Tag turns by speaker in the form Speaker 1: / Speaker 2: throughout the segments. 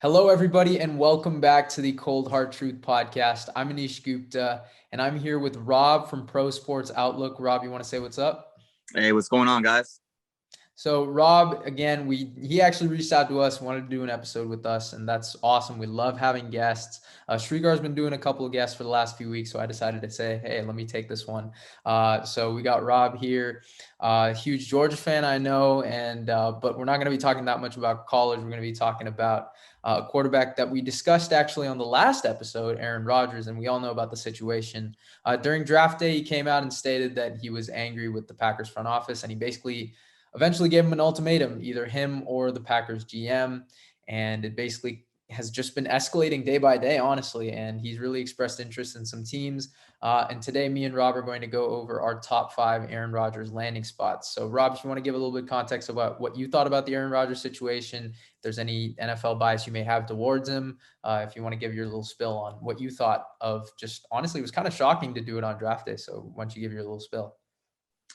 Speaker 1: Hello, everybody, and welcome back to the Cold Hard Truth podcast. I'm Anish Gupta, and I'm here with Rob from Pro Sports Outlook. Rob, you want to say what's up?
Speaker 2: Hey, what's going on, guys?
Speaker 1: So, Rob, again, he actually reached out to us, wanted to do an episode with us, and that's awesome. We love having guests. Srigar's been doing a couple of guests for the last few weeks, so I decided to say, hey, let me take this one. So we got Rob here, huge Georgia fan, I know, and but we're not going to be talking that much about college. We're going to be talking about a quarterback that we discussed actually on the last episode, Aaron Rodgers, and we all know about the situation. During draft day, he came out and stated that he was angry with the Packers front office, and he basically eventually gave him an ultimatum, either him or the Packers GM. And it basically has just been escalating day by day, honestly. And he's really expressed interest in some teams. And today, me and Rob are going to go over our top 5 Aaron Rodgers landing spots. So, Rob, if you want to give a little bit of context about what you thought about the Aaron Rodgers situation, if there's any NFL bias you may have towards him, if you want to give your little spill on what you thought of, just honestly, it was kind of shocking to do it on draft day. So, why don't you give your little spill?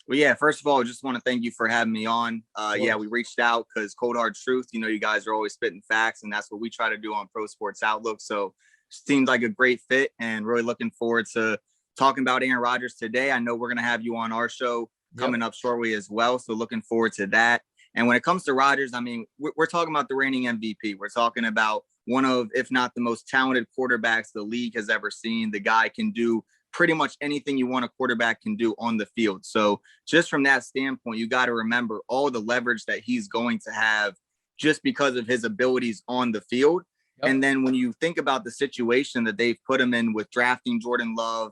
Speaker 2: Well, yeah, first of all, I just want to thank you for having me on. Yeah,
Speaker 1: Course.
Speaker 2: we reached out because Cold Hard Truth, you guys are always spitting facts, and that's what we try to do on Pro Sports Outlook. So seems like a great fit, and really looking forward to talking about Aaron Rodgers today. I know we're going to have you on our show
Speaker 1: Yep.
Speaker 2: coming up shortly as well. So looking forward to that. And when it comes to Rodgers, I mean, we're talking about the reigning MVP. We're talking about one of, if not the most talented quarterbacks the league has ever seen. The guy can do pretty much anything you want a quarterback can do on the field. So just from that standpoint, you got to remember all the leverage that he's going to have just because of his abilities on the field.
Speaker 1: Yep.
Speaker 2: And then when you think about the situation that they've put him in with drafting Jordan Love,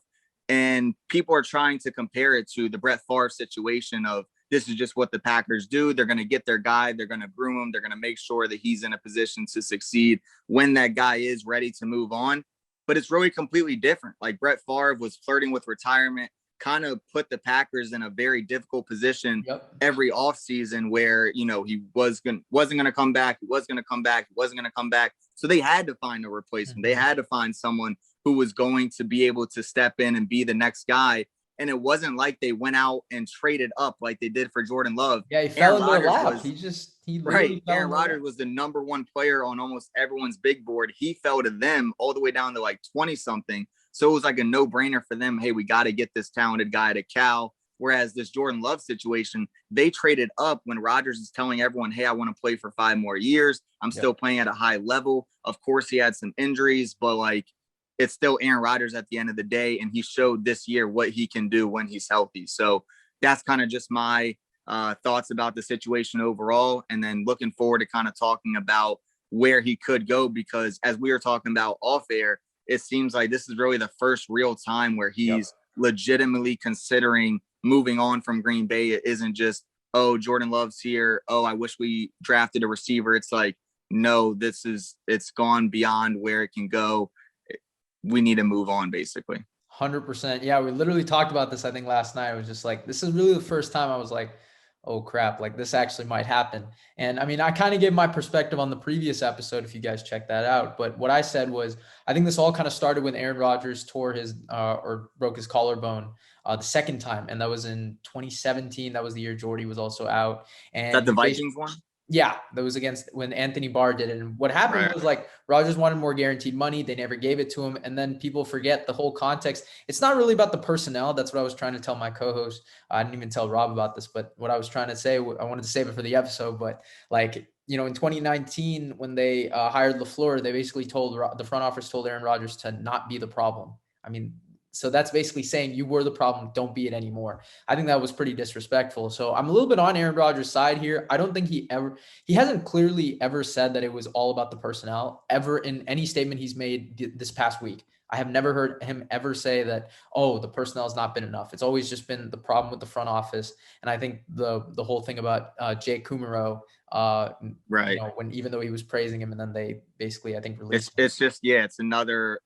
Speaker 2: and people are trying to compare it to the Brett Favre situation of this is just what the Packers do. They're going to get their guy. They're going to groom him. They're going to make sure that he's in a position to succeed when that guy is ready to move on. But it's really completely different. Like Brett Favre was flirting with retirement, kind of put the Packers in a very difficult position
Speaker 1: Yep.
Speaker 2: every offseason where, he wasn't going to come back. He was going to come back. He wasn't going to come back. So they had to find a replacement. They had to find someone who was going to be able to step in and be the next guy. And it wasn't like they went out and traded up like they did for Jordan Love.
Speaker 1: Yeah, he fell
Speaker 2: Aaron
Speaker 1: into their
Speaker 2: Rodgers
Speaker 1: lap.
Speaker 2: was
Speaker 1: He literally
Speaker 2: right.
Speaker 1: fell
Speaker 2: Aaron
Speaker 1: into their
Speaker 2: Rodgers
Speaker 1: lap.
Speaker 2: was the number one player on almost everyone's big board. He fell to them all the way down to like 20 something. So it was like a no brainer for them. Hey, we got to get this talented guy to Cal. Whereas this Jordan Love situation, they traded up when Rodgers is telling everyone, hey, I want to play for 5 more years. I'm still
Speaker 1: Yep.
Speaker 2: playing at a high level. Of course, he had some injuries, but like it's still Aaron Rodgers at the end of the day. And he showed this year what he can do when he's healthy. So that's kind of just my thoughts about the situation overall. And then looking forward to kind of talking about where he could go, because as we were talking about off air, it seems like this is really the first real time where
Speaker 1: Yep.
Speaker 2: he's legitimately considering moving on from Green Bay. It isn't just, oh, Jordan Love's here. Oh, I wish we drafted a receiver. It's like, no, it's gone beyond where it can go. We need to move on, basically.
Speaker 1: 100%. Yeah, we literally talked about this, I think, last night. I was just like, this is really the first time I was like, oh crap, like this actually might happen. And I mean, I kind of gave my perspective on the previous episode, if you guys check that out. But what I said was, I think this all kind of started when Aaron Rodgers tore his or broke his collarbone the second time. And that was in 2017. That was the year Jordy was also out.
Speaker 2: Is
Speaker 1: And
Speaker 2: that the
Speaker 1: he basically,
Speaker 2: Vikings one?
Speaker 1: yeah, that was against when Anthony Barr did it. And what happened
Speaker 2: Right.
Speaker 1: was like Rodgers wanted more guaranteed money. They never gave it to him. And then people forget the whole context. It's not really about the personnel. That's what I was trying to tell my co-host. I didn't even tell Rob about this, but what I was trying to say, I wanted to save it for the episode, but like, in 2019, when they hired LaFleur, they basically told the front office told Aaron Rodgers to not be the problem. I mean, so that's basically saying you were the problem. Don't be it anymore. I think that was pretty disrespectful. So I'm a little bit on Aaron Rodgers' side here. I don't think he hasn't clearly ever said that it was all about the personnel ever in any statement he's made this past week. I have never heard him ever say that, oh, the personnel has not been enough. It's always just been the problem with the front office. And I think the whole thing about Jake Kumaro,
Speaker 2: Right.
Speaker 1: when even though he was praising him and then they basically, I think,
Speaker 2: It's
Speaker 1: released him.
Speaker 2: it's just, yeah, it's another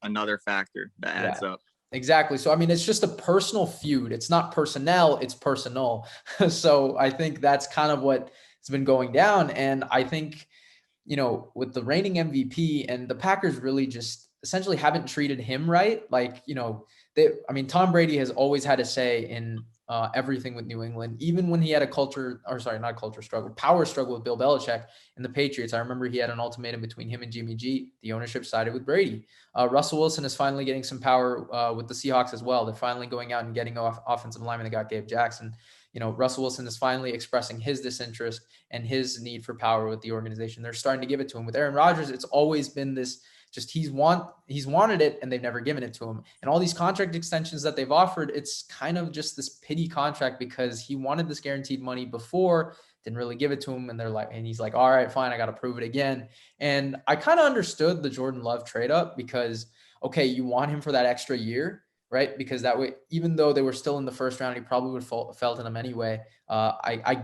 Speaker 2: factor that
Speaker 1: Yeah.
Speaker 2: adds up.
Speaker 1: Exactly. So, I mean, it's just a personal feud. It's not personnel, it's personal. So I think that's kind of what has been going down. And I think, with the reigning MVP and the Packers really just essentially haven't treated him right. Like, Tom Brady has always had a say in everything with New England, even when he had a power struggle with Bill Belichick and the Patriots. I remember he had an ultimatum between him and Jimmy G. The ownership sided with Brady. Russell Wilson is finally getting some power with the Seahawks as well. They're finally going out and getting offensive lineman. They got Gabe Jackson. Russell Wilson is finally expressing his disinterest and his need for power with the organization. They're starting to give it to him. With Aaron Rodgers, it's always been this just he's wanted it and they've never given it to him. And all these contract extensions that they've offered, it's kind of just this pity contract because he wanted this guaranteed money before, didn't really give it to him. And he's like, all right, fine, I got to prove it again. And I kind of understood the Jordan Love trade up because, okay, you want him for that extra year, right? Because that way, even though they were still in the first round, he probably would have felt in him anyway. I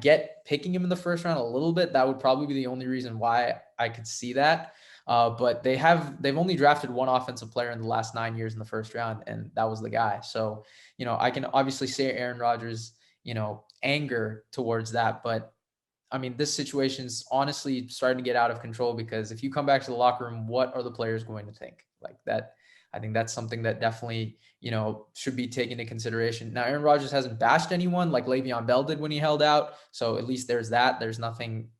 Speaker 1: get picking him in the first round a little bit. That would probably be the only reason why I could see that. But they've only drafted one offensive player in the last 9 years in the first round, and that was the guy. So, I can obviously say Aaron Rodgers, anger towards that, but I mean, this situation's honestly starting to get out of control because if you come back to the locker room, what are the players going to think like that? I think that's something that definitely, should be taken into consideration. Now, Aaron Rodgers hasn't bashed anyone like Le'Veon Bell did when he held out. So at least there's that. There's nothing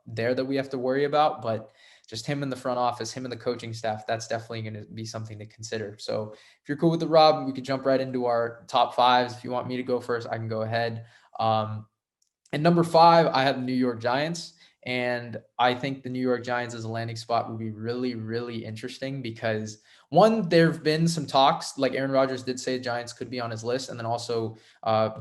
Speaker 1: there that we have to worry about, but just him in the front office, him and the coaching staff, that's definitely going to be something to consider. So if you're cool with the Rob, we could jump right into our top fives. If you want me to go first, I can go ahead. And number 5, I have the New York Giants. And I think the New York Giants as a landing spot would be really, really interesting because one, there have been some talks, like Aaron Rodgers did say Giants could be on his list. And then also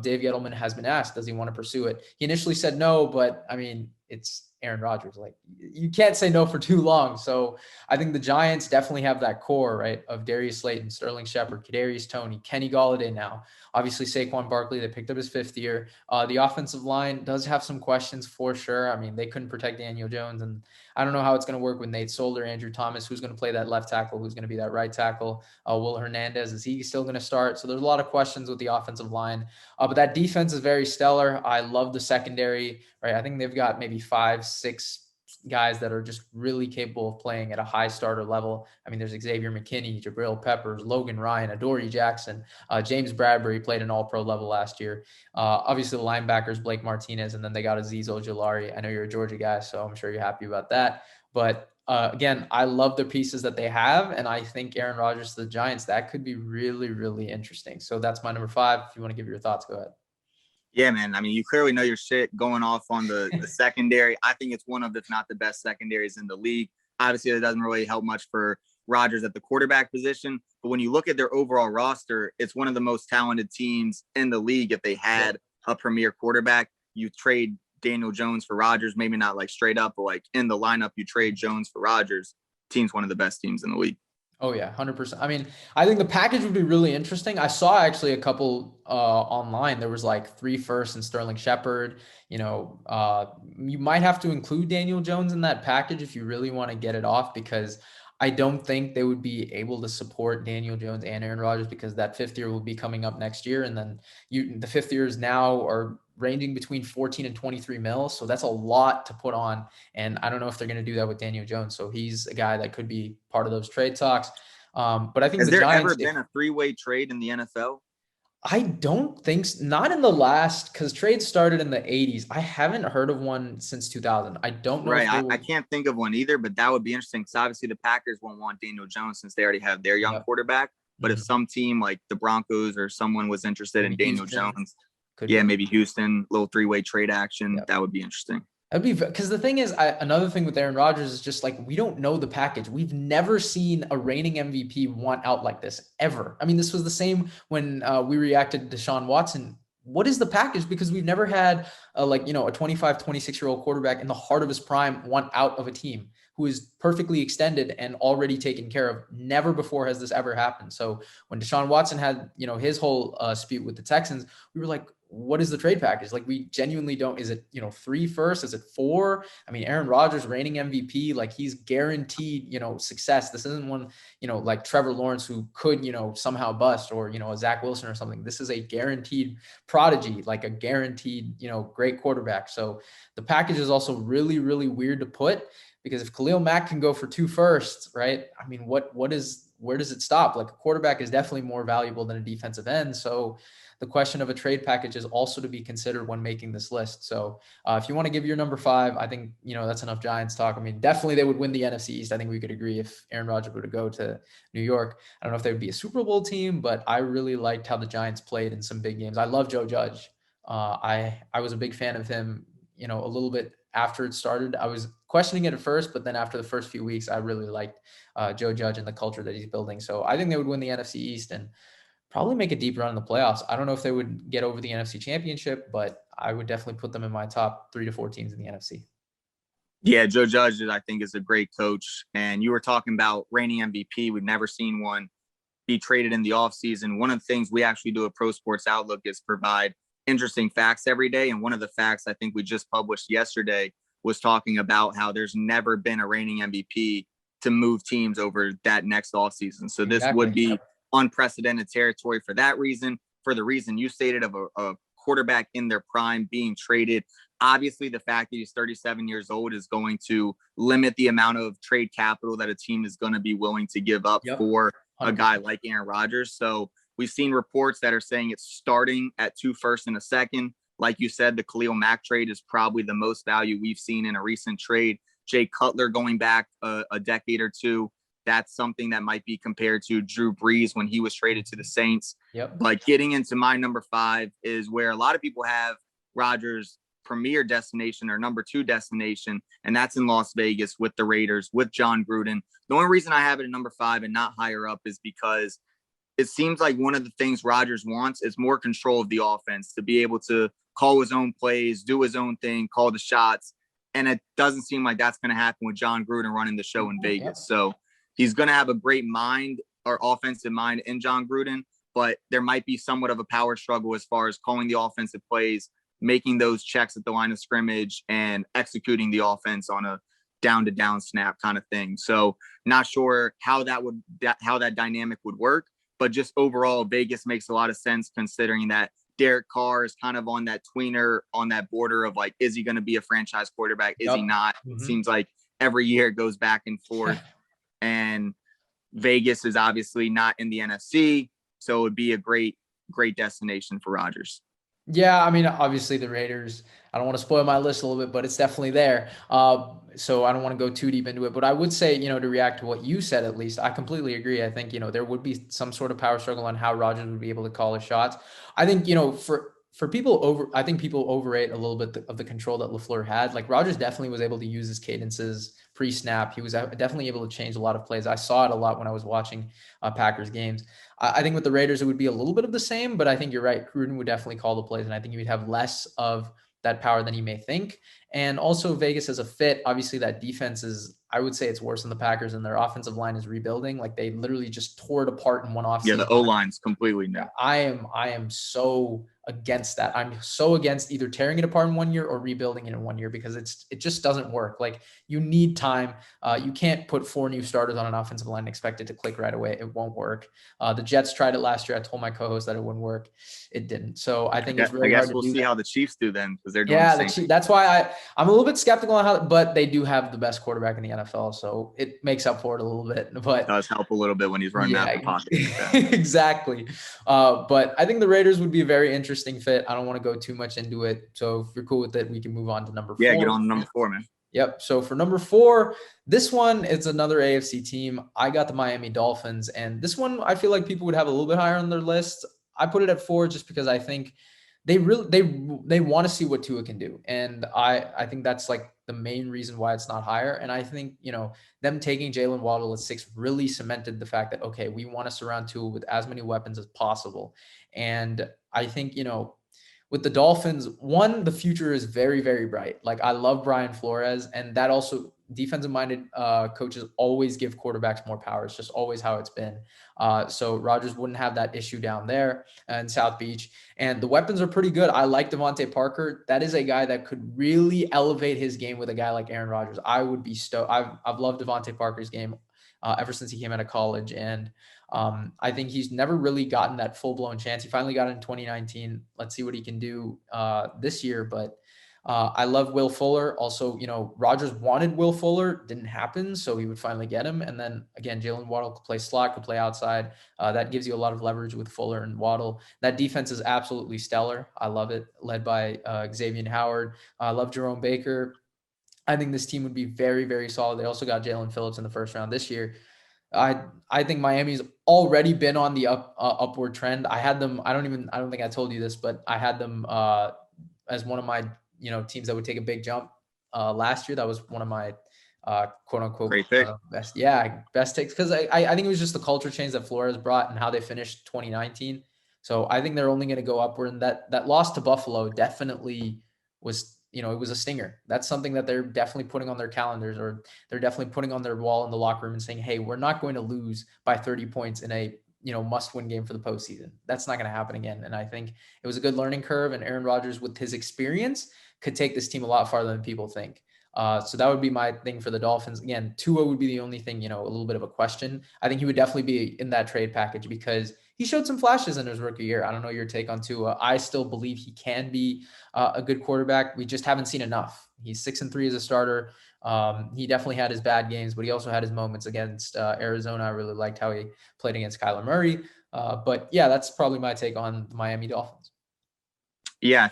Speaker 1: Dave Gettleman has been asked, does he want to pursue it? He initially said no, but I mean, it's Aaron Rodgers. Like you can't say no for too long. So I think the Giants definitely have that core, right, of Darius Slayton, Sterling Shepard, Kadarius Toney, Kenny Golladay now. Obviously, Saquon Barkley, they picked up his 5th year. The offensive line does have some questions for sure. I mean, they couldn't protect Daniel Jones, and I don't know how it's going to work with Nate Solder, Andrew Thomas, who's going to play that left tackle, who's going to be that right tackle. Will Hernandez, is he still going to start? So there's a lot of questions with the offensive line. But that defense is very stellar. I love the secondary, right? I think they've got maybe 5, 6 guys that are just really capable of playing at a high starter level. I mean, there's Xavier McKinney, Jabril Peppers, Logan Ryan, Adoree Jackson, James Bradbury played an all-pro level last year. Obviously, the linebackers, Blake Martinez, and then they got Azeez Ojulari. I know you're a Georgia guy, so I'm sure you're happy about that. But again, I love the pieces that they have, and I think Aaron Rodgers to the Giants, that could be really, really interesting. So that's my number 5. If you want to give your thoughts, go ahead.
Speaker 2: Yeah, man. I mean, you clearly know your shit going off on the secondary. I think it's one of, if not the best secondaries in the league. Obviously, it doesn't really help much for Rodgers at the quarterback position. But when you look at their overall roster, it's one of the most talented teams in the league. If they had a premier quarterback, you trade Daniel Jones for Rodgers, maybe not like straight up, but like in the lineup, you trade Jones for Rodgers. Team's one of the best teams in the league.
Speaker 1: Oh yeah, 100%. I mean, I think the package would be really interesting. I saw actually a couple online. There was like 3 firsts and Sterling Shepard. You might have to include Daniel Jones in that package if you really want to get it off, because I don't think they would be able to support Daniel Jones and Aaron Rodgers, because that 5th year will be coming up next year. And then the 5th years now are ranging between 14 and 23 mil. So that's a lot to put on. And I don't know if they're going to do that with Daniel Jones. So he's a guy that could be part of those trade talks. But I think
Speaker 2: Has there ever been a 3-way trade in the NFL?
Speaker 1: I don't think so. Not in the last, because trades started in the 80s. I haven't heard of one since 2000. I don't know.
Speaker 2: Right. I can't think of one either, but that would be interesting because obviously the Packers won't want Daniel Jones since they already have their young quarterback. But if some team like the Broncos or someone was interested in Daniel Jones, maybe Houston, little 3-way trade action, that would be interesting.
Speaker 1: That'd be, because the thing is, another thing with Aaron Rodgers is just like, we don't know the package. We've never seen a reigning MVP want out like this ever. I mean, this was the same when we reacted to Deshaun Watson. What is the package? Because we've never had a 25, 26-year-old quarterback in the heart of his prime want out of a team who is perfectly extended and already taken care of. Never before has this ever happened. So when Deshaun Watson had, his whole dispute with the Texans, we were like, what is the trade package? Like, we genuinely don't, is it, 3 firsts? Is it 4? I mean, Aaron Rodgers, reigning MVP, like he's guaranteed, success. This isn't one, like Trevor Lawrence who could, somehow bust, or, a Zach Wilson or something. This is a guaranteed prodigy, like a guaranteed, great quarterback. So the package is also really, really weird to put, because if Khalil Mack can go for 2 firsts, right? I mean, where does it stop? Like a quarterback is definitely more valuable than a defensive end. So the question of a trade package is also to be considered when making this list. So if you want to give your number 5, I think, that's enough Giants talk. I mean, definitely they would win the NFC East. I think we could agree if Aaron Rodgers were to go to New York. I don't know if they would be a Super Bowl team, but I really liked how the Giants played in some big games. I love Joe Judge. I was a big fan of him, a little bit after it started. I was questioning it at first, but then after the first few weeks, I really liked Joe Judge and the culture that he's building. So I think they would win the NFC East and probably make a deep run in the playoffs. I don't know if they would get over the NFC Championship, but I would definitely put them in my top 3 to 4 teams in the NFC.
Speaker 2: Yeah, Joe Judge, I think, is a great coach. And you were talking about reigning MVP. We've never seen one be traded in the offseason. One of the things we actually do at Pro Sports Outlook is provide interesting facts every day. And one of the facts I think we just published yesterday was talking about how there's never been a reigning MVP to move teams over that next offseason. So this would be unprecedented territory for that reason, for the reason you stated of a quarterback in their prime being traded. Obviously, the fact that he's 37 years old is going to limit the amount of trade capital that a team is going to be willing to give up for a guy like Aaron Rodgers. So we've seen reports that are saying it's starting at 2 firsts and a second. Like you said, the Khalil Mack trade is probably the most value we've seen in a recent trade. Jay Cutler going back a decade or two, that's something that might be compared to Drew Brees when he was traded to the Saints. But getting into my number 5 is where a lot of people have Rodgers' premier destination or number 2 destination, and that's in Las Vegas with the Raiders, with John Gruden. The only reason I have it at number 5 and not higher up is because it seems like one of the things Rodgers wants is more control of the offense, to be able to call his own plays, do his own thing, call the shots. And it doesn't seem like that's going to happen with John Gruden running the show in Vegas. So he's going to have a great mind or offensive mind in John Gruden, but there might be somewhat of a power struggle as far as calling the offensive plays, making those checks at the line of scrimmage, and executing the offense on a down-to-down snap kind of thing. So not sure how that dynamic would work, but just overall, Vegas makes a lot of sense considering that Derek Carr is kind of on that tweener, on that border of like, is he going to be a franchise quarterback? Is he not? It seems like every year it goes back and forth. And Vegas is obviously not in the NFC, so it would be a great destination for Rodgers.
Speaker 1: Yeah, I mean, obviously the Raiders, I don't want to spoil my list a little bit, but it's definitely there. So I don't want to go too deep into it, but I would say, to react to what you said, at least, I completely agree. I think, there would be some sort of power struggle on how Rodgers would be able to call his shots. I think, for people I think people overrate a little bit of the control that LaFleur had. Like Rodgers definitely was able to use his cadences pre-snap. He was definitely able to change a lot of plays. I saw it a lot when I was watching Packers games. I think with the Raiders, it would be a little bit of the same, but I think you're right. Gruden would definitely call the plays, and I think he would have less of that power than you may think. And also Vegas as a fit, obviously that defense is, I would say it's worse than the Packers, and their offensive line is rebuilding. Like they literally just tore it apart in one offseason.
Speaker 2: Yeah, the O-line's completely new.
Speaker 1: I am so against that. I'm so against either tearing it apart in 1 year or rebuilding it in 1 year, because it just doesn't work. Like you need time. You can't put 4 new starters on an offensive line and expect it to click right away. It won't work. The Jets tried it last year. I told my co-host that it wouldn't work. It didn't. So I think it's really hard to do.
Speaker 2: I guess we'll see how the Chiefs do then, because they're doing the same.
Speaker 1: That's why I'm a little bit skeptical on how, but they do have the best quarterback in the NFL, so it makes up for it a little bit. But
Speaker 2: it does help a little bit when he's running out of the pocket.
Speaker 1: Exactly. But I think the Raiders would be a very interesting fit. I don't want to go too much into it. So if you're cool with it, we can move on to number 4.
Speaker 2: Yeah, get on to number 4, man.
Speaker 1: Yep. So for number 4, this one is another AFC team. I got the Miami Dolphins, and this one I feel like people would have a little bit higher on their list. I put it at 4 just because I think they want to see what Tua can do. And I think that's like the main reason why it's not higher. And I think, them taking Jalen Waddle at 6 really cemented the fact that, okay, we want to surround Tua with as many weapons as possible. And I think, with the Dolphins, one, the future is very, very bright. Like I love Brian Flores, and that also defensive-minded coaches always give quarterbacks more power. It's just always how it's been. So Rodgers wouldn't have that issue down there in South Beach. And the weapons are pretty good. I like Devontae Parker. That is a guy that could really elevate his game with a guy like Aaron Rodgers. I would be stoked. I've loved Devontae Parker's game ever since he came out of college. And I think he's never really gotten that full-blown chance. He finally got it in 2019. Let's see what he can do this year. But I love Will Fuller. Also, Rodgers wanted Will Fuller, didn't happen, so he would finally get him. And then again, Jalen Waddle could play slot, could play outside. That gives you a lot of leverage with Fuller and Waddle. That defense is absolutely stellar. I love it, led by Xavier Howard. I love Jerome Baker. I think this team would be very, very solid. They also got Jalen Phillips in the first round this year. I think Miami's already been on the upward trend. I had them. I don't think I told you this, but I had them as one of my teams that would take a big jump last year. That was one of my quote unquote
Speaker 2: Great pick.
Speaker 1: best takes, because I think it was just the culture change that Flores brought and how they finished 2019. So I think they're only going to go upward. And that loss to Buffalo definitely was, it was a stinger. That's something that they're definitely putting on their calendars, or they're definitely putting on their wall in the locker room and saying, hey, we're not going to lose by 30 points in a must-win game for the postseason. That's not going to happen again. And I think it was a good learning curve, and Aaron Rodgers, with his experience, could take this team a lot farther than people think. So that would be my thing for the Dolphins. Again, Tua would be the only thing, a little bit of a question. I think he would definitely be in that trade package because he showed some flashes in his rookie year. I don't know your take on Tua. I still believe he can be a good quarterback. We just haven't seen enough. He's 6-3 as a starter. He definitely had his bad games, but he also had his moments against Arizona. I really liked how he played against Kyler Murray. But yeah, that's probably my take on the Miami Dolphins.
Speaker 2: Yeah,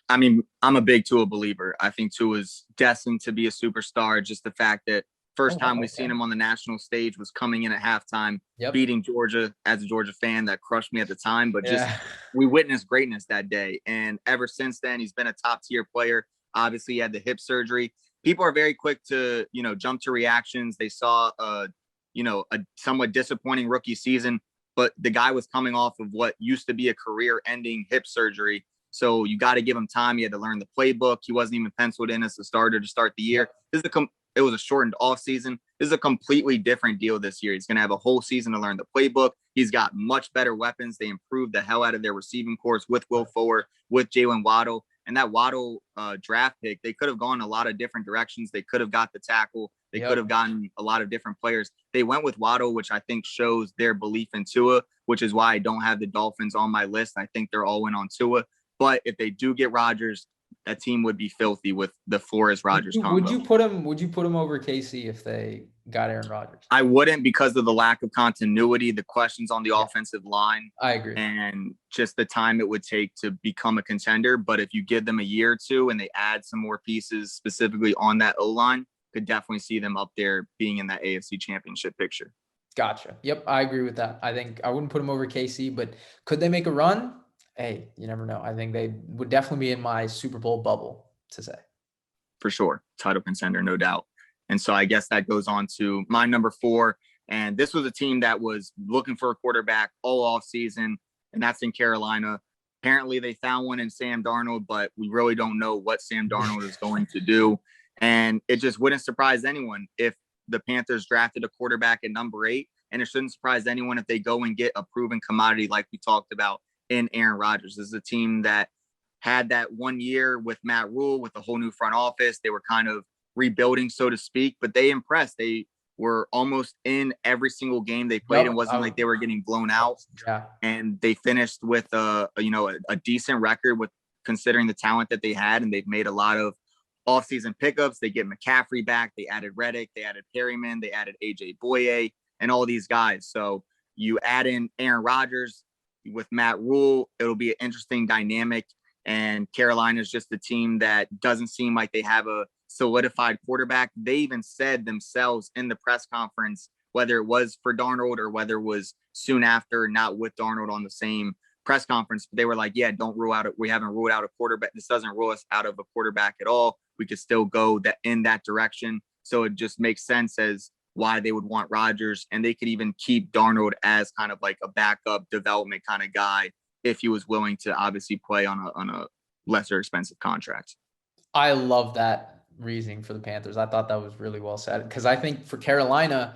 Speaker 2: I'm a big Tua believer. I think Tua is destined to be a superstar. Just the fact that first time we seen him on the national stage was coming in at halftime, beating Georgia. As a Georgia fan, that crushed me at the time, but we witnessed greatness that day. And ever since then, he's been a top tier player. Obviously, he had the hip surgery. People are very quick to, jump to reactions. They saw a somewhat disappointing rookie season, but the guy was coming off of what used to be a career ending hip surgery. So you got to give him time. He had to learn the playbook. He wasn't even penciled in as a starter to start the year. It was a shortened off season. This is a completely different deal this year. He's going to have a whole season to learn the playbook. He's got much better weapons. They improved the hell out of their receiving corps with Will Fuller, with Jalen Waddle. And that Waddle draft pick, they could have gone a lot of different directions. They could have got the tackle. They could have gotten a lot of different players. They went with Waddle, which I think shows their belief in Tua, which is why I don't have the Dolphins on my list. I think they're all in on Tua. But if they do get Rodgers, that team would be filthy with the Flores-Rodgers combo.
Speaker 1: Would you put him over Casey if they got Aaron Rodgers?
Speaker 2: I wouldn't, because of the lack of continuity, the questions on the offensive line.
Speaker 1: I agree.
Speaker 2: And just the time it would take to become a contender. But if you give them a year or two and they add some more pieces specifically on that O-line, could definitely see them up there being in that AFC Championship picture.
Speaker 1: Gotcha. Yep, I agree with that. I think I wouldn't put him over Casey, but could they make a run? Hey, you never know. I think they would definitely be in my Super Bowl bubble, to say.
Speaker 2: For sure. Title contender, no doubt. And so I guess that goes on to my number 4. And this was a team that was looking for a quarterback all off season, and that's in Carolina. Apparently they found one in Sam Darnold, but we really don't know what Sam Darnold is going to do. And it just wouldn't surprise anyone if the Panthers drafted a quarterback at number 8. And it shouldn't surprise anyone if they go and get a proven commodity like we talked about in Aaron Rodgers. This is a team that had that 1 year with Matt Rule, with a whole new front office. They were kind of rebuilding, so to speak, but they impressed. They were almost in every single game they played. It wasn't like they were getting blown out. And they finished with a decent record with considering the talent that they had. And they've made a lot of offseason pickups. They get McCaffrey back. They added Reddick. They added Perryman. They added AJ Boye and all these guys. So you add in Aaron Rodgers with Matt Rule, it'll be an interesting dynamic. And Carolina is just a team that doesn't seem like they have a solidified quarterback. They even said themselves in the press conference, whether it was for Darnold or whether it was soon after, not with Darnold on the same press conference, but they were like, yeah, don't rule out it. We haven't ruled out a quarterback. This doesn't rule us out of a quarterback at all. We could still go in that direction. So it just makes sense as why they would want Rodgers, and they could even keep Darnold as kind of like a backup development kind of guy if he was willing to obviously play on a lesser expensive contract.
Speaker 1: I love that reasoning for the Panthers. I thought that was really well said, because I think for Carolina,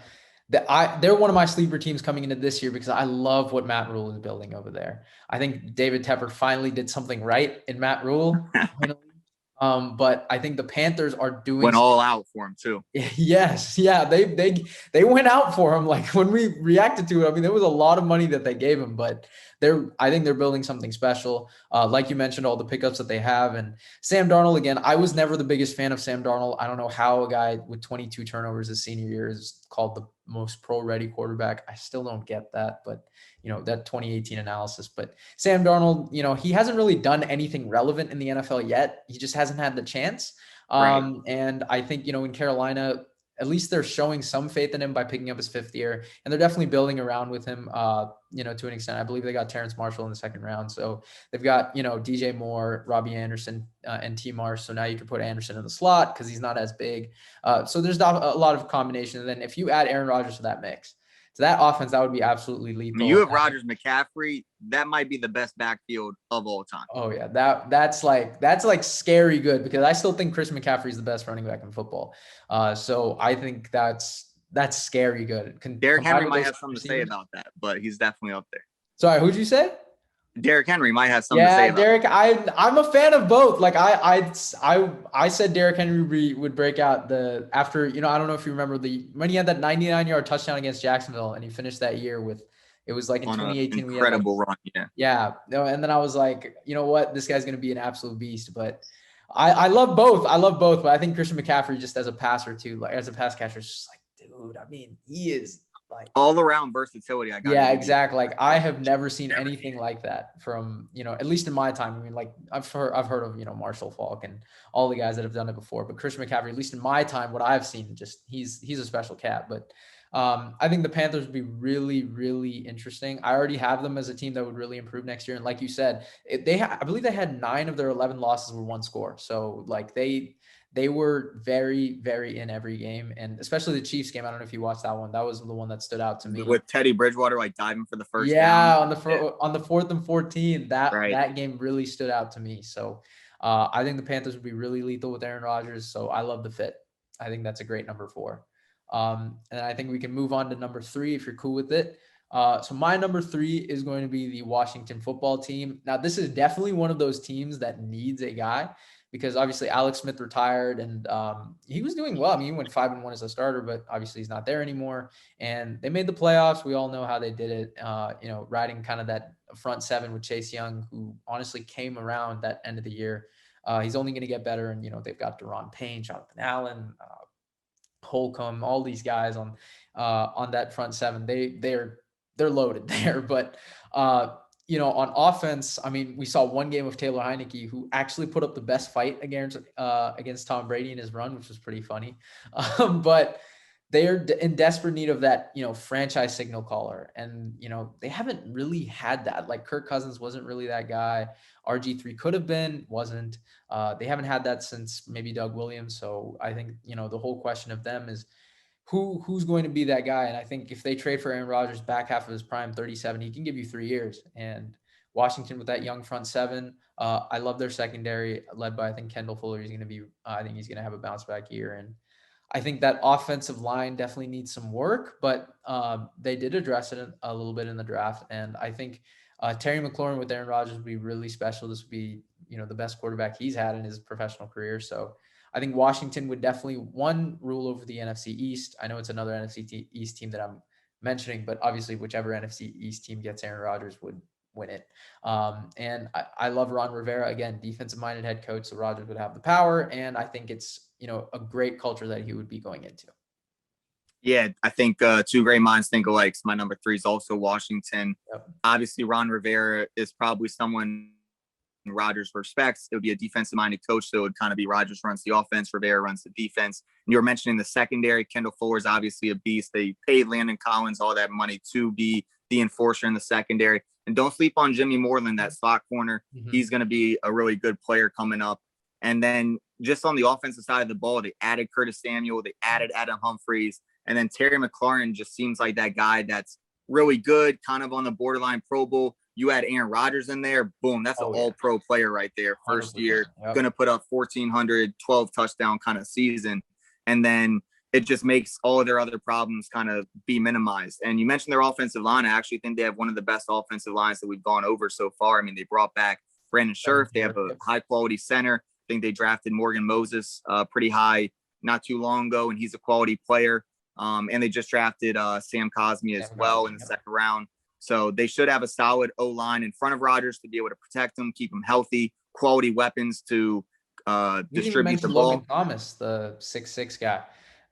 Speaker 1: they're one of my sleeper teams coming into this year, because I love what Matt Rule is building over there. I think David Tepper finally did something right in Matt Rule. But I think the Panthers are doing
Speaker 2: Went all out for him too.
Speaker 1: Yes, yeah, they went out for him. Like when we reacted to it, I mean, there was a lot of money that they gave him, but I think they're building something special. Like you mentioned, all the pickups that they have, and Sam Darnold again. I was never the biggest fan of Sam Darnold. I don't know how a guy with 22 turnovers his senior year is called the most pro-ready quarterback. I still don't get that, but that 2018 analysis. But Sam Darnold, he hasn't really done anything relevant in the NFL yet. He just hasn't had the chance.
Speaker 2: Right.
Speaker 1: And I think, in Carolina, at least they're showing some faith in him by picking up his 5th year, and they're definitely building around with him, to an extent. I believe they got Terrence Marshall in the 2nd round. So they've got, DJ Moore, Robbie Anderson, and T. Marsh. So now you can put Anderson in the slot because he's not as big. So there's not a lot of combination. And then if you add Aaron Rodgers to that mix, to that offense, that would be absolutely lethal.
Speaker 2: I mean, you have Rodgers, McCaffrey. That might be the best backfield of all time.
Speaker 1: Oh yeah, that's like scary good, because I still think Christian McCaffrey is the best running back in football. So I think that's scary good.
Speaker 2: Derrick Henry might have something to say about that, but he's definitely up there.
Speaker 1: Sorry, who'd you say?
Speaker 2: Derrick Henry might have something to say about
Speaker 1: Derrick. I'm a fan of both. Like I said Derrick Henry would break out after, I don't know if you remember when he had that 99-yard touchdown against Jacksonville, and he finished that year with, it was like in 2018.
Speaker 2: Incredible run, yeah.
Speaker 1: Yeah. And then I was like, you know what? This guy's going to be an absolute beast. But I love both. But I think Christian McCaffrey, just as a passer too, like as a pass catcher, is just like, dude, I mean, he is like
Speaker 2: all around versatility.
Speaker 1: Yeah, exactly. Like I have never seen anything like that from, at least in my time. I mean, like I've heard of, Marshall Faulk and all the guys that have done it before, but Christian McCaffrey, at least in my time, what I've seen, just he's a special cat. But I think the Panthers would be really, really interesting. I already have them as a team that would really improve next year. And like you said, I believe they had 9 of their 11 losses were 1 score. So like they were very, very in every game, and especially the Chiefs game. I don't know if you watched that one. That was the one that stood out to me.
Speaker 2: With Teddy Bridgewater like diving for the first
Speaker 1: down. On the 4th and 14. That game really stood out to me. So I think the Panthers would be really lethal with Aaron Rodgers. So I love the fit. I think that's a great number 4. And I think we can move on to number 3 if you're cool with it. So my number 3 is going to be the Washington football team. Now, this is definitely one of those teams that needs a guy, because obviously Alex Smith retired, and he was doing well. I mean, he went 5-1 as a starter, but obviously he's not there anymore. And they made the playoffs. We all know how they did it, riding kind of that front 7 with Chase Young, who honestly came around that end of the year. He's only going to get better. And, they've got Deron Payne, Jonathan Allen, Holcomb, all these guys on that front 7. They're loaded there. But, on offense, I mean, we saw one game of Taylor Heineke, who actually put up the best fight against Tom Brady in his run, which was pretty funny. But they are in desperate need of that, franchise signal caller. And, they haven't really had that. Like Kirk Cousins wasn't really that guy. RG3 could have been, wasn't. They haven't had that since maybe Doug Williams. So I think, the whole question of them is who's going to be that guy. And I think if they trade for Aaron Rodgers back half of his prime, 37, he can give you 3 years. And Washington with that young front 7, I love their secondary led by, I think Kendall Fuller is going to be, I think he's going to have a bounce back year. And I think that offensive line definitely needs some work, but they did address it a little bit in the draft. And I think Terry McLaurin with Aaron Rodgers would be really special. This would be, the best quarterback he's had in his professional career. So I think Washington would definitely rule over the NFC East. I know it's another NFC East team that I'm mentioning, but obviously whichever NFC East team gets Aaron Rodgers would win it. And I love Ron Rivera, again, defensive-minded head coach, so Rodgers would have the power, and I think it's, a great culture that he would be going into.
Speaker 2: Yeah, I think 2 great minds think alike. My number 3 is also Washington. Yep. Obviously, Ron Rivera is probably someone Rodgers respects. It would be a defensive-minded coach, so it would kind of be Rodgers runs the offense, Rivera runs the defense. And you were mentioning the secondary. Kendall Fuller is obviously a beast. They paid Landon Collins all that money to be the enforcer in the secondary. And don't sleep on Jimmy Moreland, that slot corner. Mm-hmm. He's going to be a really good player coming up. And then just on the offensive side of the ball, they added Curtis Samuel, they added Adam Humphries, and then Terry McLaurin just seems like that guy that's really good, kind of on the borderline Pro Bowl. You add Aaron Rodgers in there, boom, that's an all-pro player right there. First year, going to put up 1,400, 12 touchdown kind of season. And then it just makes all of their other problems kind of be minimized. And you mentioned their offensive line. I actually think they have one of the best offensive lines that we've gone over so far. I mean, they brought back Brandon Scherf. They have a high-quality center. think they drafted Morgan Moses pretty high not too long ago, and he's a quality player. And they just drafted Sam Cosmi as well in the second round. So they should have a solid O-line in front of Rodgers to be able to protect him, keep him healthy, quality weapons to distribute the ball.
Speaker 1: Logan Thomas, the 6'6" guy,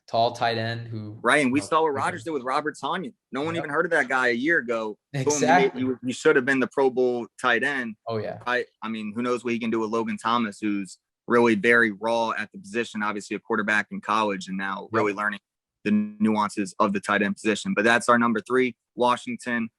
Speaker 1: tall tight end who.
Speaker 2: Right, and we saw what Rodgers did with Robert Tonyan. No one even heard of that guy a year ago.
Speaker 1: Exactly.
Speaker 2: Boom, he should have been the Pro Bowl tight end.
Speaker 1: Oh, yeah.
Speaker 2: I mean, who knows what he can do with Logan Thomas, who's really very raw at the position, obviously a quarterback in college, and now really learning the nuances of the tight end position. But that's our number 3, Washington.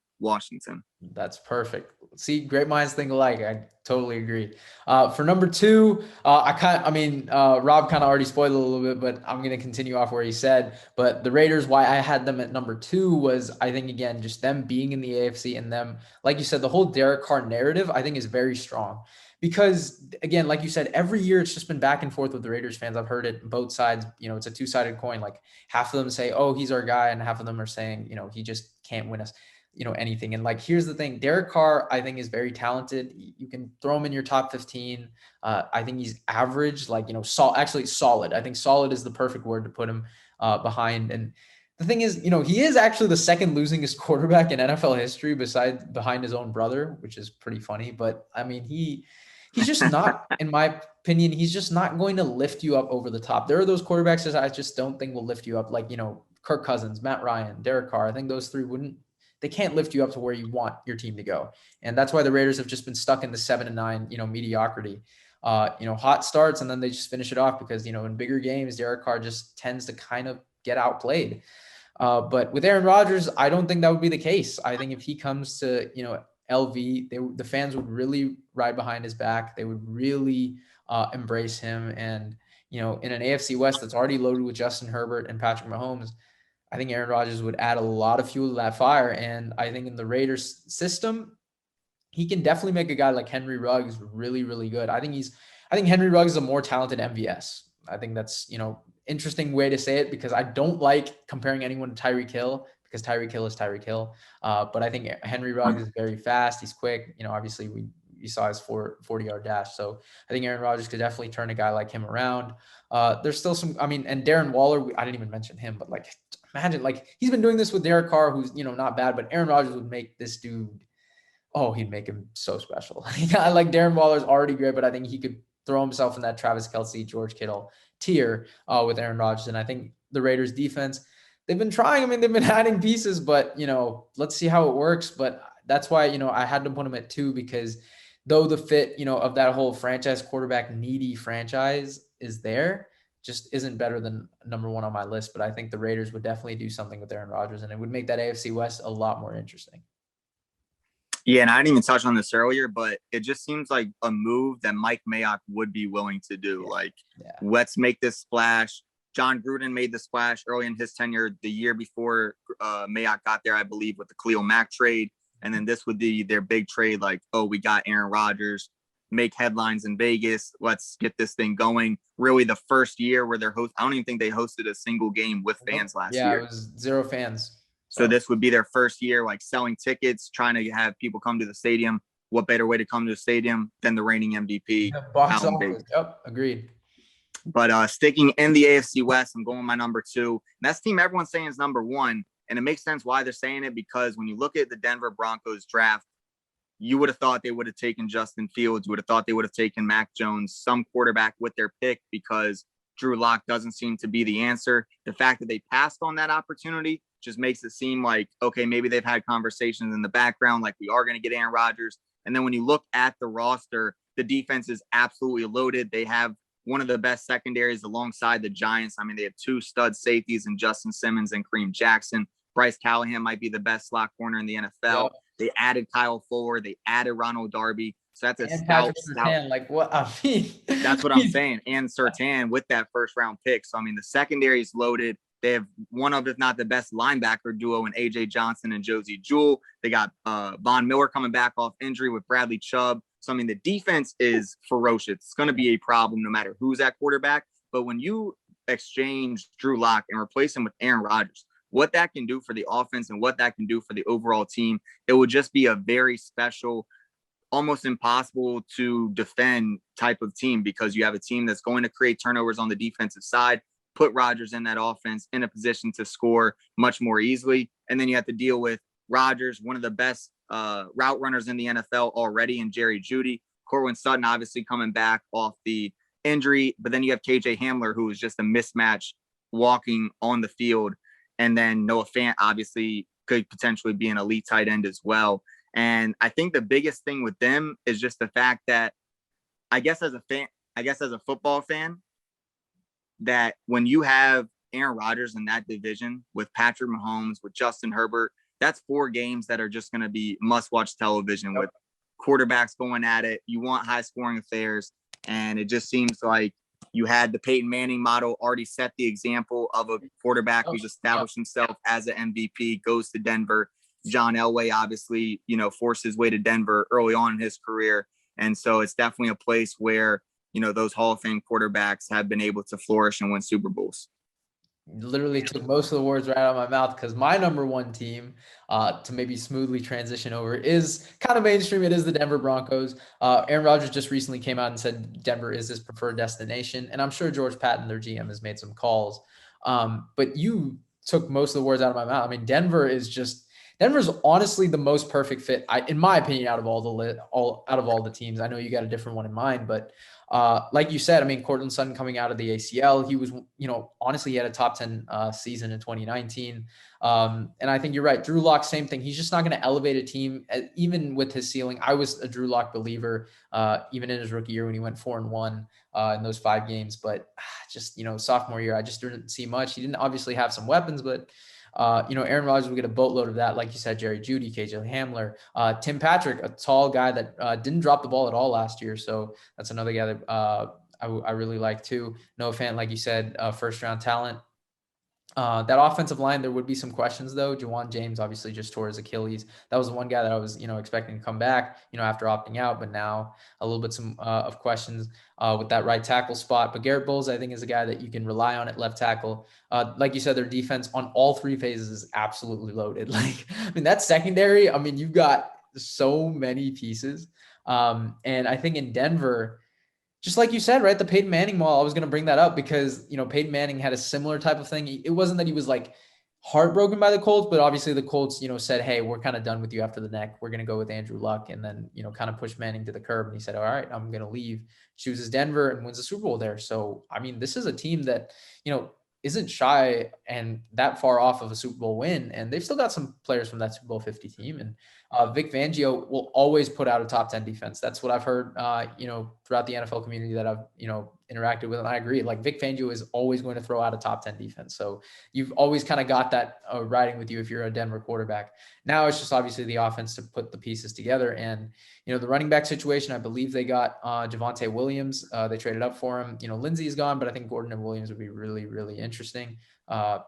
Speaker 1: That's perfect. See, great minds think alike. I totally agree. For number 2, Rob kind of already spoiled a little bit, but I'm going to continue off where he said. But the Raiders, why I had them at number 2 was, I think, again, just them being in the AFC and them, like you said, the whole Derek Carr narrative, I think, is very strong. Because, again, like you said, every year it's just been back and forth with the Raiders fans. I've heard it both sides. It's a two-sided coin. Like, half of them say, oh, he's our guy, and half of them are saying, he just can't win us anything. And like, here's the thing, Derek Carr, I think, is very talented. You can throw him in your top 15. I think he's average, solid. I think solid is the perfect word to put him behind. And the thing is, he is actually the second losingest quarterback in NFL history behind his own brother, which is pretty funny. But I mean, he's just not, in my opinion, he's just not going to lift you up over the top. There are those quarterbacks that I just don't think will lift you up. Like, Kirk Cousins, Matt Ryan, Derek Carr. I think those 3 they can't lift you up to where you want your team to go. And that's why the Raiders have just been stuck in the 7-9, mediocrity, hot starts, and then they just finish it off because, in bigger games, Derek Carr just tends to kind of get outplayed. But with Aaron Rodgers, I don't think that would be the case. I think if he comes to, LV, the fans would really ride behind his back. They would really embrace him. And, in an AFC West that's already loaded with Justin Herbert and Patrick Mahomes, I think Aaron Rodgers would add a lot of fuel to that fire. And I think in the Raiders system, he can definitely make a guy like Henry Ruggs really, really good. I think Henry Ruggs is a more talented MVS. I think that's, interesting way to say it, because I don't like comparing anyone to Tyreek Hill, because Tyreek Hill is Tyreek Hill. But I think Henry Ruggs is very fast. He's quick. Obviously you saw his 40-yard dash. So I think Aaron Rodgers could definitely turn a guy like him around. There's still some, and Darren Waller, I didn't even mention him, but imagine, he's been doing this with Derek Carr, who's, not bad, but Aaron Rodgers would make this dude, he'd make him so special. Like Darren Waller's already great, but I think he could throw himself in that Travis Kelce, George Kittle tier with Aaron Rodgers. And I think the Raiders defense, they've been trying. They've been adding pieces, but, let's see how it works. But that's why, I had to put him at 2, because though the fit, of that whole franchise quarterback needy franchise is there, just isn't better than number 1 on my list. But I think the Raiders would definitely do something with Aaron Rodgers, and it would make that AFC West a lot more interesting.
Speaker 2: Yeah, and I didn't even touch on this earlier, but it just seems like a move that Mike Mayock would be willing to do. Let's make this splash. John Gruden made the splash early in his tenure the year before Mayock got there, I believe, with the Khalil Mack trade. And then this would be their big trade, we got Aaron Rodgers, make headlines in Vegas. Let's get this thing going. Really the first year where I don't even think they hosted a single game with fans last year.
Speaker 1: Yeah, it was 0 fans.
Speaker 2: So this would be their first year, selling tickets, trying to have people come to the stadium. What better way to come to the stadium than the reigning MVP?
Speaker 1: Box office. Yep, agreed.
Speaker 2: But sticking in the AFC West, I'm going with my number 2. And that's the team everyone's saying is number 1. And it makes sense why they're saying it, because when you look at the Denver Broncos draft, you would have thought they would have taken Justin Fields. You would have thought they would have taken Mac Jones, some quarterback with their pick, because Drew Lock doesn't seem to be the answer. The fact that they passed on that opportunity just makes it seem like, okay, maybe they've had conversations in the background, we are going to get Aaron Rodgers. And then when you look at the roster, the defense is absolutely loaded. They have one of the best secondaries alongside the Giants. They have 2 stud safeties in Justin Simmons and Kareem Jackson. Bryce Callahan might be the best slot corner in the NFL. Yep. They added Kyle Fuller. They added Ronald Darby. So that's a stout. That's what I'm saying. And Surtain with that first round pick. So, the secondary is loaded. They have one of, if not the best linebacker duo in AJ Johnson and Josie Jewell. They got Von Miller coming back off injury with Bradley Chubb. So, the defense is ferocious. It's going to be a problem no matter who's at quarterback. But when you exchange Drew Lock and replace him with Aaron Rodgers, what that can do for the offense and what that can do for the overall team, it would just be a very special almost impossible to defend type of team, because you have a team that's going to create turnovers on the defensive side, put Rodgers in that offense in a position to score much more easily. And then you have to deal with Rodgers, one of the best route runners in the NFL already, and Jerry Jeudy. Cortland Sutton obviously coming back off the injury, but then you have KJ Hamler, who is just a mismatch walking on the field. And then Noah Fant obviously could potentially be an elite tight end as well. And I think the biggest thing with them is just the fact that I guess as a football fan, that when you have Aaron Rodgers in that division with Patrick Mahomes, with Justin Herbert, that's 4 games that are just going to be must-watch television with quarterbacks going at it. You want high-scoring affairs, and it just seems like you had the Peyton Manning model already set the example of a quarterback who's established himself as an MVP, goes to Denver. John Elway obviously, forced his way to Denver early on in his career. And so it's definitely a place where, those Hall of Fame quarterbacks have been able to flourish and win Super Bowls.
Speaker 1: Literally took most of the words right out of my mouth, because my number one team, to maybe smoothly transition over, is kind of mainstream. It is the Denver Broncos. Aaron Rodgers just recently came out and said Denver is his preferred destination. And I'm sure George Patton, their GM, has made some calls. But you took most of the words out of my mouth. I mean, Denver's honestly the most perfect fit, in my opinion, out of all the teams. I know you got a different one in mind, but like you said, I mean, Cortland Sutton coming out of the ACL, he was, honestly, he had a top 10 season in 2019. And I think you're right. Drew Lock, same thing. He's just not going to elevate a team, even with his ceiling. I was a Drew Lock believer, even in his rookie year when he went 4-1 in those 5 games. But just, sophomore year, I just didn't see much. He didn't obviously have some weapons, but Aaron Rodgers will get a boatload of that. Like you said, Jerry Jeudy, KJ Hamler, Tim Patrick, a tall guy that didn't drop the ball at all last year. So that's another guy that I really like too. Noah Fant, like you said, first round talent. That offensive line, there would be some questions though. Juwan James obviously just tore his Achilles. That was the one guy that I was, expecting to come back, after opting out, but now a little bit of questions with that right tackle spot. But Garrett Bowles, I think, is a guy that you can rely on at left tackle. Like you said, their defense on all 3 phases is absolutely loaded. That secondary, you've got so many pieces. And I think in Denver, just like you said, right, the Peyton Manning model, I was going to bring that up because, Peyton Manning had a similar type of thing. It wasn't that he was like heartbroken by the Colts, but obviously the Colts, said, hey, we're kind of done with you after the neck. We're going to go with Andrew Luck, and then, kind of push Manning to the curb. And he said, all right, I'm going to leave, chooses Denver, and wins the Super Bowl there. So, this is a team that, isn't shy and that far off of a Super Bowl win. And they've still got some players from that Super Bowl 50 team. And Vic Fangio will always put out a top 10 defense. That's what I've heard, throughout the NFL community that I've, interacted with. And I agree, like Vic Fangio is always going to throw out a top 10 defense. So you've always kind of got that riding with you if you're a Denver quarterback. Now it's just obviously the offense to put the pieces together. And, the running back situation, I believe they got Javonte Williams. They traded up for him. Lindsey is gone, but I think Gordon and Williams would be really, really interesting. I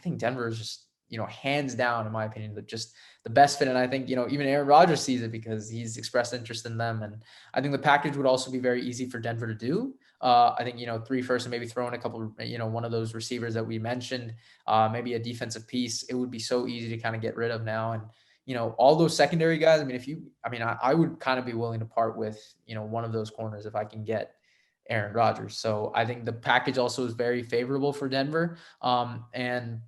Speaker 1: think Denver is just, hands down, in my opinion, just the best fit. And I think, even Aaron Rodgers sees it because he's expressed interest in them. And I think the package would also be very easy for Denver to do. I think, 3 firsts and maybe throw in a couple, one of those receivers that we mentioned, maybe a defensive piece. It would be so easy to kind of get rid of now. And, all those secondary guys, I would kind of be willing to part with, one of those corners if I can get Aaron Rodgers. So I think the package also is very favorable for Denver. And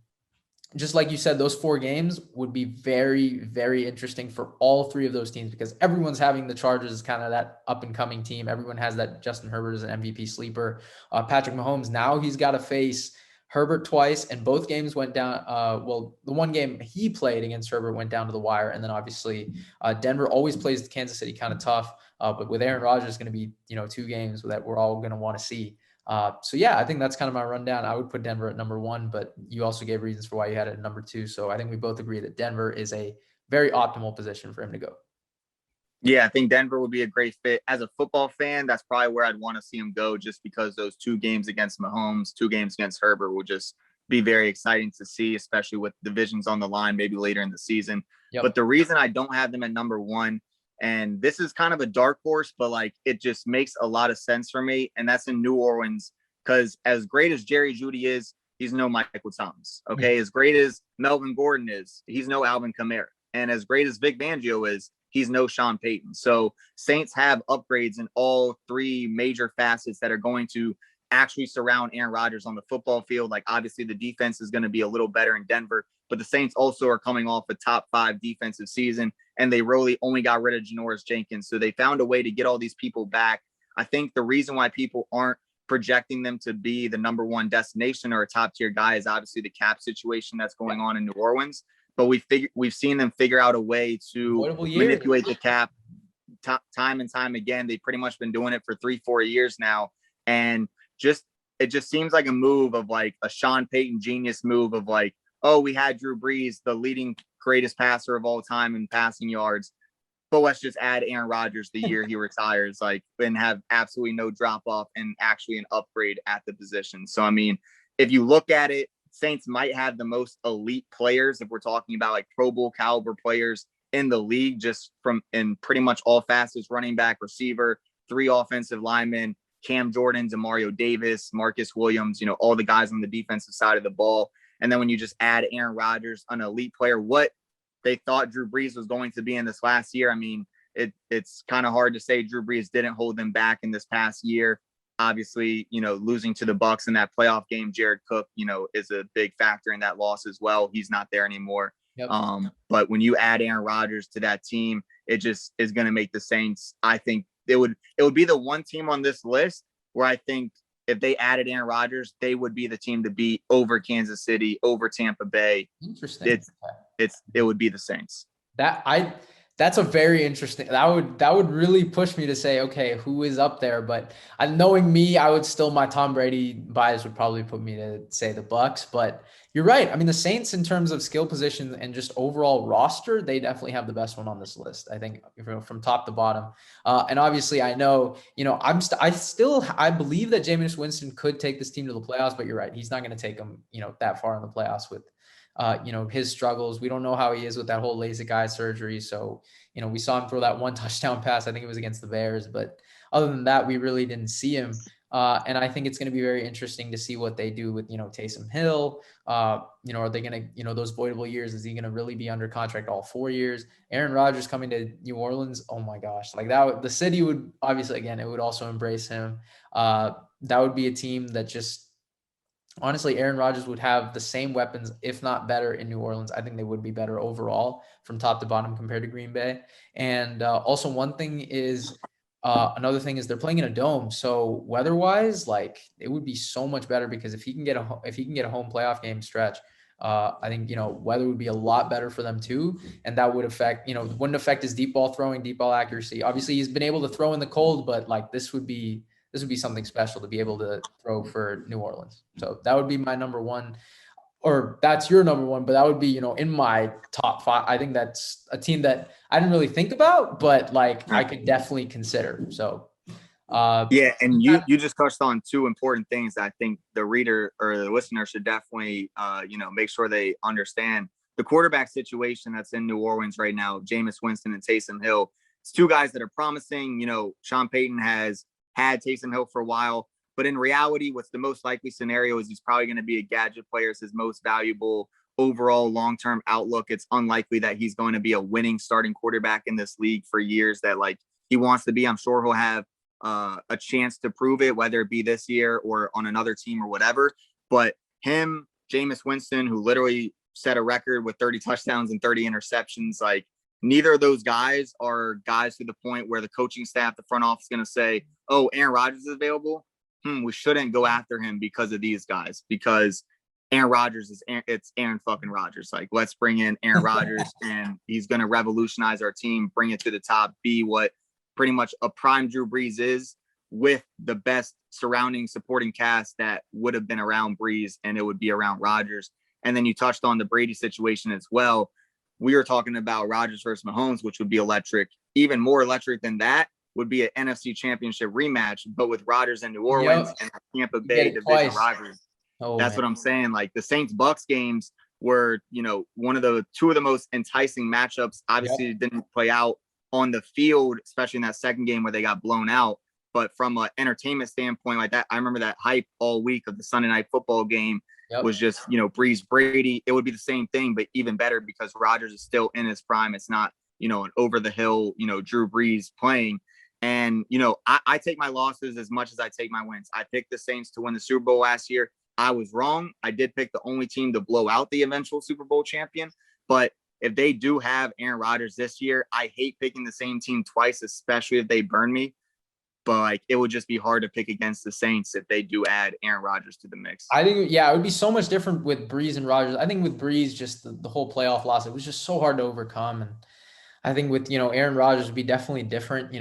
Speaker 1: just like you said, those 4 games would be very, very interesting for all 3 of those teams because everyone's having the Chargers as kind of that up and coming team. Everyone has that Justin Herbert as an MVP sleeper. Patrick Mahomes, now he's got to face Herbert twice, and both games went down. The one game he played against Herbert went down to the wire. And then obviously Denver always plays Kansas City kind of tough. But with Aaron Rodgers, it's going to be, 2 games that we're all going to want to see. So yeah, I think that's kind of my rundown. I would put Denver at number 1, but you also gave reasons for why you had it at number 2. So I think we both agree that Denver is a very optimal position for him to go.
Speaker 2: Yeah, I think Denver would be a great fit. As a football fan, that's probably where I'd want to see him go just because those 2 games against Mahomes, 2 games against Herbert will just be very exciting to see, especially with divisions on the line, maybe later in the season. Yep. But the reason I don't have them at number 1, and this is kind of a dark horse, but it just makes a lot of sense for me. And that's in New Orleans, because as great as Jerry Jeudy is, he's no Michael Thomas. Okay. As great as Melvin Gordon is, he's no Alvin Kamara. And as great as Vic Fangio is, he's no Sean Payton. So Saints have upgrades in all three major facets that are going to actually surround Aaron Rodgers on the football field. Like, obviously the defense is going to be a little better in Denver, but the Saints also are coming off a top 5 defensive season, and they really only got rid of Janoris Jenkins. So they found a way to get all these people back. I think the reason why people aren't projecting them to be the number one destination or a top tier guy is obviously the cap situation that's going on in New Orleans. But we've seen them figure out a way to manipulate the cap time and time again. They've pretty much been doing it for 3-4 years now. And it just seems like a move of like a Sean Payton genius move of like, oh, we had Drew Brees, the leading greatest passer of all time in passing yards, but let's just add Aaron Rodgers the year he retires, like, and have absolutely no drop off and actually an upgrade at the position. So, I mean, if you look at it, Saints might have the most elite players if we're talking about like Pro Bowl caliber players in the league, just from in pretty much all facets: running back, receiver, 3 offensive linemen, Cam Jordan, Demario Davis, Marcus Williams, you know, all the guys on the defensive side of the ball. And then when you just add Aaron Rodgers, an elite player, what they thought Drew Brees was going to be in this last year. I mean, it's kind of hard to say Drew Brees didn't hold them back in this past year. Obviously, you know, losing to the Bucs in that playoff game, Jared Cook, you know, is a big factor in that loss as well. He's not there anymore.
Speaker 1: Yep.
Speaker 2: But when you add Aaron Rodgers to that team, it just is going to make the Saints, I think it would be the one team on this list where I think if they added Aaron Rodgers, they would be the team to beat over Kansas City, over Tampa Bay.
Speaker 1: Interesting.
Speaker 2: It would be the Saints.
Speaker 1: That's a very interesting. That would really push me to say, okay, who is up there? But knowing me, I would still, my Tom Brady bias would probably put me to say the Bucs. But you're right. I mean, the Saints, in terms of skill position and just overall roster, they definitely have the best one on this list, I think, from top to bottom. And obviously, I know, you know, I believe that Jameis Winston could take this team to the playoffs. But you're right, he's not going to take them, you know, that far in the playoffs with you know, his struggles. We don't know how he is with that whole LASIK eye surgery. So, you know, we saw him throw that 1 touchdown pass. I think it was against the Bears. But other than that, we really didn't see him. And I think it's going to be very interesting to see what they do with, you know, Taysom Hill. You know, are they going to, you know, those voidable years, is he going to really be under contract all 4 years? Aaron Rodgers coming to New Orleans. Oh my gosh. Like that, the city would obviously, again, it would also embrace him. That would be a team that just, honestly, Aaron Rodgers would have the same weapons, if not better, in New Orleans. I think they would be better overall from top to bottom compared to Green Bay. And also another thing is they're playing in a dome. So weather-wise, like, it would be so much better, because if he can get a home playoff game stretch, I think, you know, weather would be a lot better for them too. And that would affect, you know, wouldn't affect his deep ball throwing, deep ball accuracy. Obviously, he's been able to throw in the cold, but like this would be something special to be able to throw for New Orleans. So that would be my number one, or that's your number one, but that would be, you know, in my top 5. I think that's a team that I didn't really think about, but like I could definitely consider. So
Speaker 2: yeah. And you just touched on 2 important things that I think the reader or the listener should definitely, you know, make sure they understand. The quarterback situation that's in New Orleans right now, Jameis Winston and Taysom Hill. It's 2 guys that are promising. You know, Sean Payton has had Taysom Hill for a while, but in reality, what's the most likely scenario is he's probably going to be a gadget player. It's his most valuable overall long-term outlook. It's unlikely that he's going to be a winning starting quarterback in this league for years that like he wants to be. I'm sure he'll have a chance to prove it, whether it be this year or on another team or whatever. But him, Jameis Winston, who literally set a record with 30 touchdowns and 30 interceptions, like, neither of those guys are guys to the point where the coaching staff, the front office, is going to say, oh, Aaron Rodgers is available. We shouldn't go after him because of these guys, because Aaron Rodgers it's Aaron fucking Rodgers. Like, let's bring in Aaron Rodgers and he's going to revolutionize our team, bring it to the top, be what pretty much a prime Drew Brees is, with the best surrounding supporting cast that would have been around Brees, and it would be around Rodgers. And then you touched on the Brady situation as well. We were talking about Rodgers versus Mahomes, which would be electric. Even more electric than that would be an NFC Championship rematch, but with Rodgers in New Orleans and Tampa Bay division rivalry. That's what I'm saying. Like, the Saints-Bucs games were, you know, 2 of the most enticing matchups. Obviously, it didn't play out on the field, especially in that second game where they got blown out. But from an entertainment standpoint like that, I remember that hype all week of the Sunday Night Football game. Was just, you know, Brees Brady. It would be the same thing, but even better, because Rodgers is still in his prime. It's not an over the hill, Drew Brees playing. And, I take my losses as much as I take my wins. I picked the Saints to win the Super Bowl last year. I was wrong. I did pick the only team to blow out the eventual Super Bowl champion. But if they do have Aaron Rodgers this year, I hate picking the same team twice, especially if they burn me. But like, it would just be hard to pick against the Saints if they do add Aaron Rodgers to the mix.
Speaker 1: I think, yeah, it would be so much different with Breeze and Rodgers. I think with Breeze, just the whole playoff loss, it was just so hard to overcome. And I think with, Aaron Rodgers would be definitely different.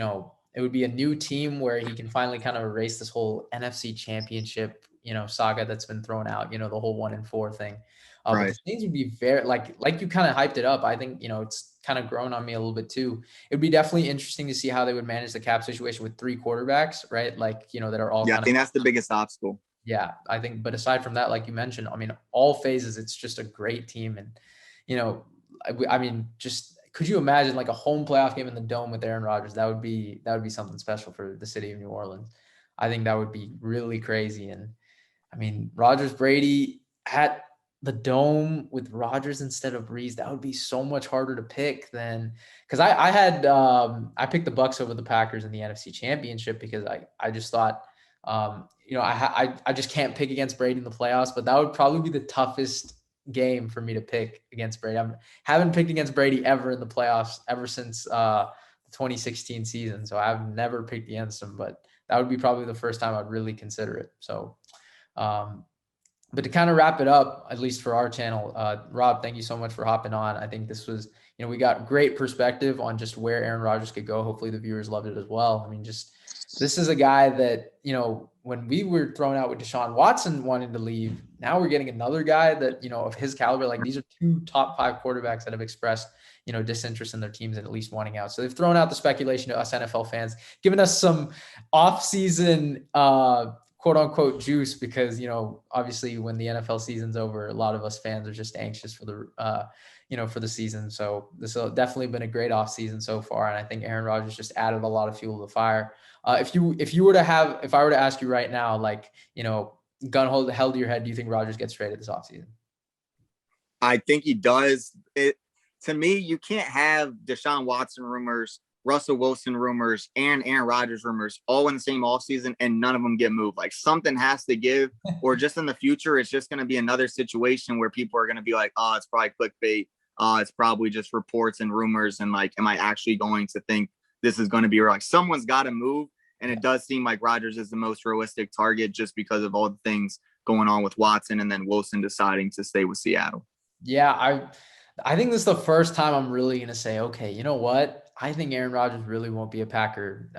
Speaker 1: It would be a new team where he can finally kind of erase this whole NFC championship, saga that's been thrown out, the whole 1-4 thing. But the
Speaker 2: Right.
Speaker 1: Saints would be very, like you kind of hyped it up. I think, it's kind of grown on me a little bit too. It would be definitely interesting to see how they would manage the cap situation with 3 quarterbacks, right? Like, that are all
Speaker 2: Yeah, I
Speaker 1: kind of,
Speaker 2: think that's the biggest obstacle.
Speaker 1: yeah, I think, but aside from that, like you mentioned, I mean, all phases, it's just a great team. And, I mean, just could you imagine like a home playoff game in the Dome with Aaron Rodgers? That would be something special for the city of New Orleans. I think that would be really crazy. And I mean, Rodgers Brady at the Dome with Rodgers instead of Breeze, that would be so much harder to pick than, because I picked the Bucks over the Packers in the NFC Championship because I just thought, I just can't pick against Brady in the playoffs, but that would probably be the toughest game for me to pick against Brady. I haven't picked against Brady ever in the playoffs ever since the 2016 season, so I've never picked against him, but that would be probably the first time I'd really consider it. So, but to kind of wrap it up, at least for our channel, Rob, thank you so much for hopping on. I think this was, we got great perspective on just where Aaron Rodgers could go. Hopefully the viewers loved it as well. I mean, just this is a guy that, when we were thrown out with Deshaun Watson wanting to leave, now we're getting another guy that, of his caliber. Like, these are 2 top 5 quarterbacks that have expressed, disinterest in their teams and at least wanting out. So they've thrown out the speculation to us NFL fans, giving us some off-season, quote unquote juice, because, obviously when the NFL season's over, a lot of us fans are just anxious for the season. So this has definitely been a great off season so far. And I think Aaron Rodgers just added a lot of fuel to the fire. If I were to ask you right now, like, gun held to your head, do you think Rodgers gets traded this offseason?
Speaker 2: I think he does. To me, you can't have Deshaun Watson rumors, Russell Wilson rumors, and Aaron Rodgers rumors all in the same offseason and none of them get moved. Like, something has to give, or just in the future, it's just going to be another situation where people are going to be like, oh, it's probably clickbait. It's probably just reports and rumors. And like, am I actually going to think this is going to be real? Like, someone's got to move. And it does seem like Rodgers is the most realistic target just because of all the things going on with Watson and then Wilson deciding to stay with Seattle.
Speaker 1: Yeah, I think this is the first time I'm really going to say, okay, you know what? I think Aaron Rodgers really won't be a Packer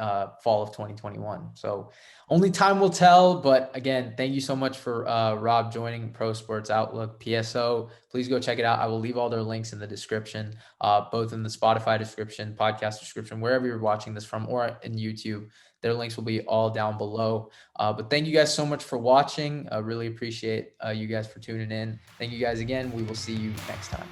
Speaker 1: fall of 2021. So only time will tell. But again, thank you so much for Rob joining Pro Sports Outlook PSO. Please go check it out. I will leave all their links in the description, both in the Spotify description, podcast description, wherever you're watching this from, or in YouTube. Their links will be all down below. But thank you guys so much for watching. I really appreciate you guys for tuning in. Thank you guys again. We will see you next time.